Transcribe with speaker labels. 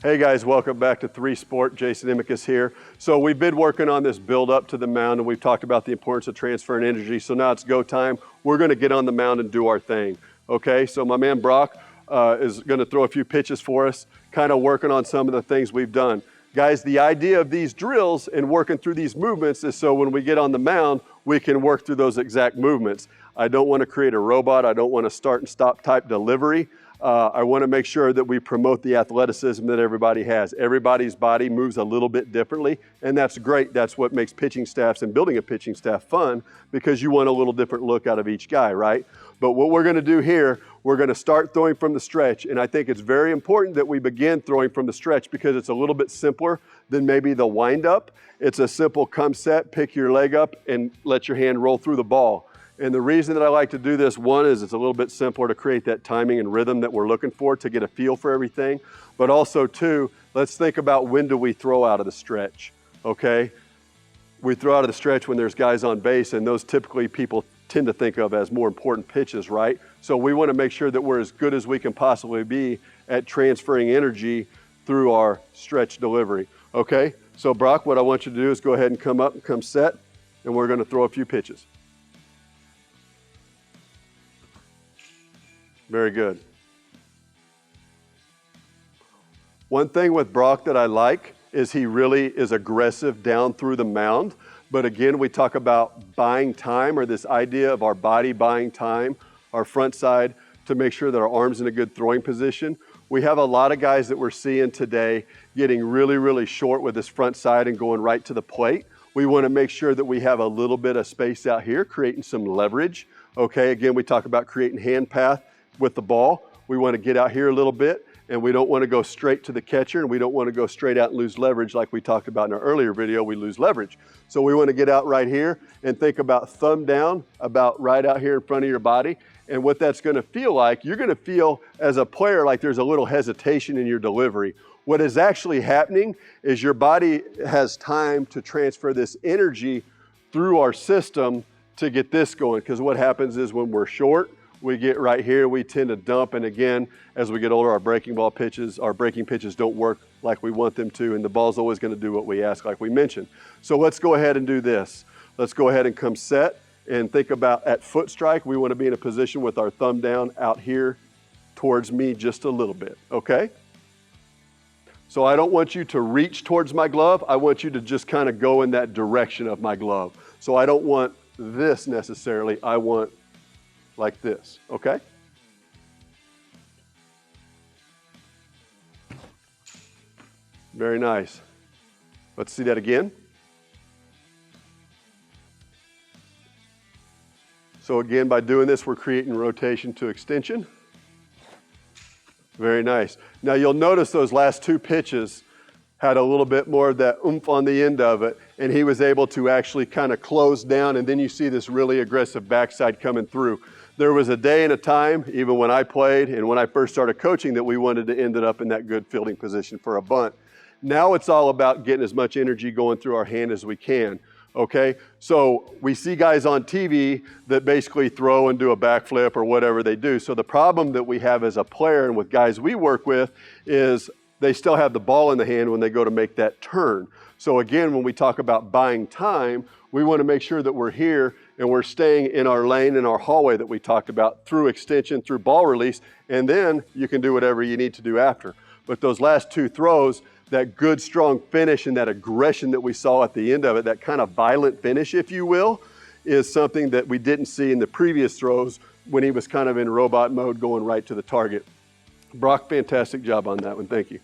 Speaker 1: Hey guys, welcome back to 3 Sport. Jason Immekus here. So we've been working on this build up to the mound, and we've talked about the importance of transferring energy. So now it's go time. We're going to get on the mound and do our thing. Okay, so my man Brock is going to throw a few pitches for us, kind of working on some of the things we've done. Guys, the idea of these drills and working through these movements is so when we get on the mound, we can work through those exact movements. I don't want to create a robot. I don't want to start and stop type delivery. I want to make sure that we promote the athleticism that everybody has. Everybody's body moves a little bit differently, and that's great. That's what makes pitching staffs and building a pitching staff fun, because you want a little different look out of each guy, right? But what we're going to do here, we're going to start throwing from the stretch, and I think it's very important that we begin throwing from the stretch because it's a little bit simpler than maybe the wind-up. It's a simple come set, pick your leg up, and let your hand roll through the ball. And the reason that I like to do this, one, is it's a little bit simpler to create that timing and rhythm that we're looking for to get a feel for everything. But also, two, let's think about when do we throw out of the stretch, okay? We throw out of the stretch when there's guys on base, and those typically people tend to think of as more important pitches, right? So we want to make sure that we're as good as we can possibly be at transferring energy through our stretch delivery, okay? So Brock, what I want you to do is go ahead and come up and come set, and we're going to throw a few pitches. Very good. One thing with Brock that I like is he really is aggressive down through the mound. But again, we talk about buying time, or this idea of our body buying time, our front side, to make sure that our arm's in a good throwing position. We have a lot of guys that we're seeing today getting really, really short with this front side and going right to the plate. We want to make sure that we have a little bit of space out here, creating some leverage. Okay, again, we talk about creating hand path with the ball. We want to get out here a little bit, and we don't want to go straight to the catcher, and we don't want to go straight out and lose leverage like we talked about in our earlier video. We lose leverage. So we want to get out right here and think about thumb down, about right out here in front of your body. And what that's going to feel like, you're going to feel as a player like there's a little hesitation in your delivery. What is actually happening is your body has time to transfer this energy through our system to get this going, because what happens is when we're short, we get right here, we tend to dump, and again, as we get older, our breaking pitches don't work like we want them to, and the ball's always going to do what we ask, like we mentioned. So let's go ahead and do this. Let's go ahead and come set and think about at foot strike, we want to be in a position with our thumb down out here towards me just a little bit, okay? So I don't want you to reach towards my glove. I want you to just kind of go in that direction of my glove. So I don't want this necessarily. I want like this, okay? Very nice. Let's see that again. So again, by doing this, we're creating rotation to extension. Very nice. Now you'll notice those last two pitches had a little bit more of that oomph on the end of it, and he was able to actually kind of close down, and then you see this really aggressive backside coming through. There was a day and a time, even when I played and when I first started coaching, that we wanted to end it up in that good fielding position for a bunt. Now it's all about getting as much energy going through our hand as we can, okay? So we see guys on TV that basically throw and do a backflip or whatever they do. So the problem that we have as a player and with guys we work with is they still have the ball in the hand when they go to make that turn. So again, when we talk about buying time, we want to make sure that we're here and we're staying in our lane, in our hallway that we talked about, through extension, through ball release, and then you can do whatever you need to do after. But those last two throws, that good strong finish and that aggression that we saw at the end of it, that kind of violent finish, if you will, is something that we didn't see in the previous throws when he was kind of in robot mode going right to the target. Brock, fantastic job on that one. Thank you.